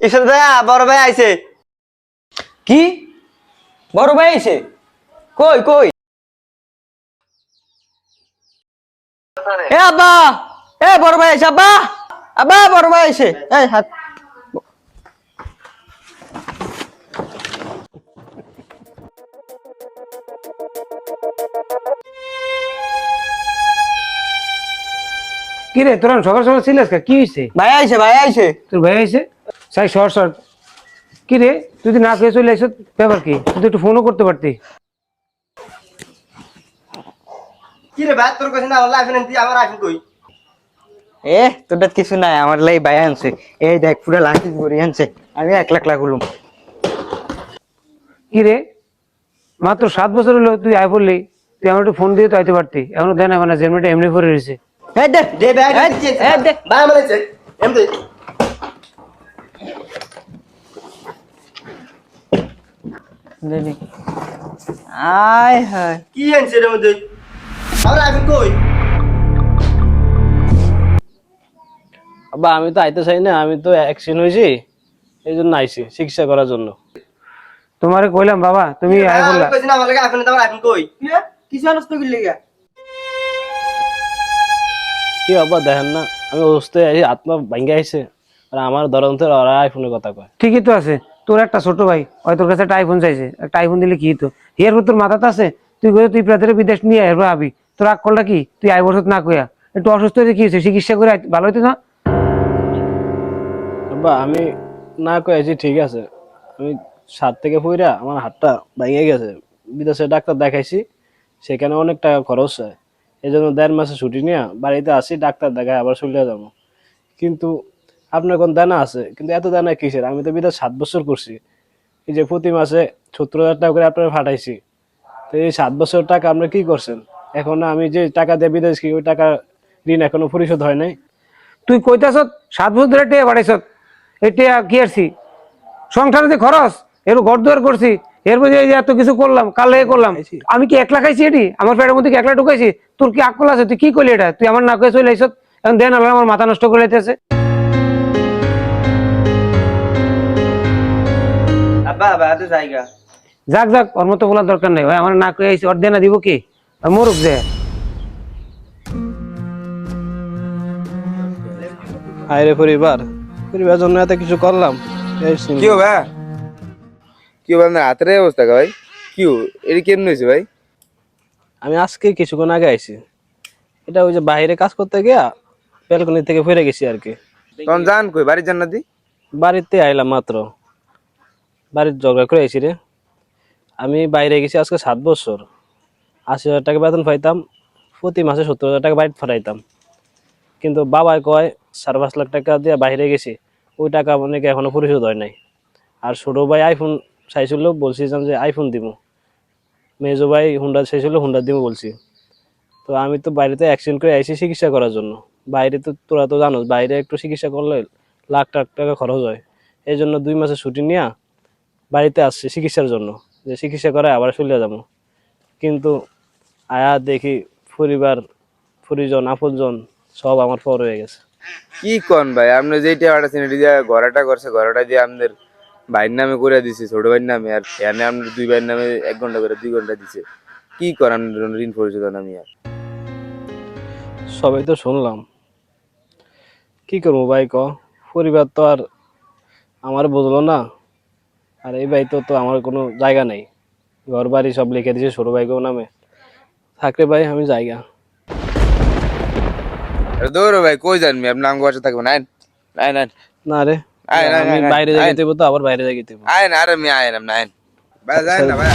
ঈশ্বর ভাইয়া বড় ভাই আইছে। কি বড় ভাই আইছে? কই কই? এ আব্বা, এ বড় ভাই আইছে আব্বা, আব্বা বড় ভাই আইছে। এই হাত কি রে তোরা সকাল সকাল ছিলিস কি হয়েছে? ভাই আইছে, ভাই আইছে। তোর ভাই আইছে সাই শর্ট শর্ট। কি রে তুই যদি না খেয়ে চলে আসছ ব্যাপার কি? তুই তো একটু ফোনও করতে পারতি। কি রে ভাই তোর কাছে না আমার আইফোন আনতি আমার আইফোন কই? এ তোটা কিছু নাই, আমার লাই ভাই আনছে। এই দেখ পুরো লাঠি ভরি আনছে, আমি 1 লাখ হলুম। কি রে মাত্র 7 বছর হলো তুই আয় পড়লি, তুই আমার একটু ফোন দিয়ে তো আইতে পারতি। এখনো দেন আমার জেলমেটা এমনি করে রয়েছে। এই দে দে ভাই এই, দিচ্ছি এই দে। ভাই আমার আইছে এমতে দে দে। আয় হায়, কি আনছে এর মধ্যে? আমার আইফোন কই? আব্বা আমি তো আইতে চাই না, আমি তো অ্যাক্সিডেন্ট হয়েছি, এই জন্য আইছি চিকিৎসা করার জন্য। তোমারে কইলাম বাবা তুমি আয় আমি পড়লা। কইছি না আমার লাগে আইফোন আমার আইফোন কই? কি রে কিছু আনছ কই লাগা? কি আব্বা দেখেন না আমি অবস্থায় আছি, আত্মা ভাঙ্গে আইছে, আর আমার ধরন ওরা আইফোনের কথা কয়। ঠিকই তো আছে, তোর একটা ছোট ভাই ওই তোর কাছে একটা আইফোন চাইছে, একটা আইফোন দিলে কি তো এর তোর মাথাতে আছে? তুই কই তুই প্রাতের বিদেশ নিয়ে এরপর আবি, তোর রাগ করলা কি? তুই আই বছর না কইয়া একটু অসুস্থ হয়েছে কি হয়েছে? চিকিৎসা করে ভালো হইতো না? আব্বা আমি না কয়েছি ঠিক আছে, আমি 7 থেকে পইরা আমার হাতটা ভেঙে গেছে, বিদেশে ডাক্তার দেখাইছি, সেখানে অনেক টাকা খরচ হয়। এই জন্য 1.5 মাসে ছুটি নিয়ে বাড়িতে আসি, ডাক্তার দেখায় আবার চলে যাবো। কিন্তু আপনার কোন দানা আছে, কিন্তু এত দানা কিসের? আমি তো বিদেশ 7 বছর করছি, এই যে প্রতি মাসে 70,000 টাকা করে আপনার ফাটাইছি। তো এই 7 বছর টাকা আপনার কি করছেন? এখন আমি যে টাকা দিয়ে বিদেশ কি ওই টাকা ঋণ এখনো পরিশোধ হয় নাই। তুই কইতাছ 7 বছর ধরে টেয়া বাড়াইছ, এই টেয়া কি আসছি সংসারে যে খরচ, এর ঘর দুয়ার করছি, এরপর যে এত কিছু করলাম, কাল লেগে করলাম, আমি কি 1 লাখ খাইছি? এটি আমার পেটের মধ্যে কি 1 লাখ ঢুকাইছি? তোর কি আকল আছে? তুই কি করলি এটা? তুই আমার না কয়ে চলে আইস, এখন দেন আল্লাহ আমার মাথা নষ্ট করে লাইতেছে। আব্বা আব্বা এত জায়গা যাক যাক, ওর মতো বলার দরকার নেই ভাই, আমার না কয়ে আইসি, ওর দেনা দিব কি? আর মরুক যে। আরে পরিবার, পরিবার জন্য এত কিছু করলাম। এই সিন- কি হবে? কি হবে আপনার হাতের এই অবস্থা ভাই? কি এটা কেমন হয়েছে ভাই? আমি আজকে কিছুক্ষণ আগে আইছি, এটা ওই যে বাইরে কাজ করতে গিয়া ব্যালকনি থেকে ফিরে গেছি আর কি। তখন যান কই বাড়ির জান্নাতি? বাড়িতে আইলাম মাত্র, বাড়ির ঝগড়া করে আইছি রে। আমি বাইরে গেছি আজকে 7 বছর, 80,000 টাকা বেতন পাইতাম, প্রতি মাসে 70,000 টাকা বাড়িতে ফাটাইতাম। কিন্তু বাবাই কয় 5.5 লাখ টাকা দিয়ে বাইরে গেছি, ওই টাকা অনেকে এখনো পরিশোধ হয় নাই। আর ছোটো ভাই আইফোন চাইছিল, বলছিলাম যে আইফোন দিব। মেজো ভাই হুন্ডা চাইছিল, হুন্ডা দিব বলছি। তো আমি তো বাইরেতে অ্যাক্সিডেন্ট করে আইসি চিকিৎসা করার জন্য। বাইরে তো তোরা তো জানোস, বাইরে একটু চিকিৎসা করলে লাখ টাকা খরচ হয়। এই জন্য 2 মাসে ছুটি নিয়ে বাড়িতে আসছি চিকিৎসার জন্য, যে চিকিৎসা করে আবার চলে যাবো। কিন্তু আয়া দেখি পরিবার পরিজন আপনজন সব আমার পর হয়ে গেছে। কি কন ভাই, আপনি যেইটা পাঠাচ্ছেন এটা দিয়ে ঘোড়াটা করছে, ঘোড়াটা দিয়ে আপনাদের ভাইয়ের নামে করে দিছে, ছোট ভাইয়ের নামে, আর এখানে আপনার 2 ভাইয়ের নামে 1 ঘন্টা করে 2 ঘন্টা দিছে। কি করেন ঋণ পরিশোধ আমি আর? সবাই তো শুনলাম, কি করবো ভাই ক? পরিবার তো আর আমার বুঝলো না, আর এই ভাই তো আমার কোনো জায়গা নেই, ঘর বাড়ি সব লিখে দিয়েছে ছোট ভাইকেও নামে। থাকলে ভাই আমি জায়গা। আরে দৌড়ো ভাই, কই জানবি আপনি আমার বাসা থাকবেন? আইন আইন আইন না রে, আইন আইন আমি আইন বাইরে আইন যাইতে তো আবার বাইরে যাইতে আইন, আরে আমি আইন, আপনি আইন ভাই, যাই না ভাই।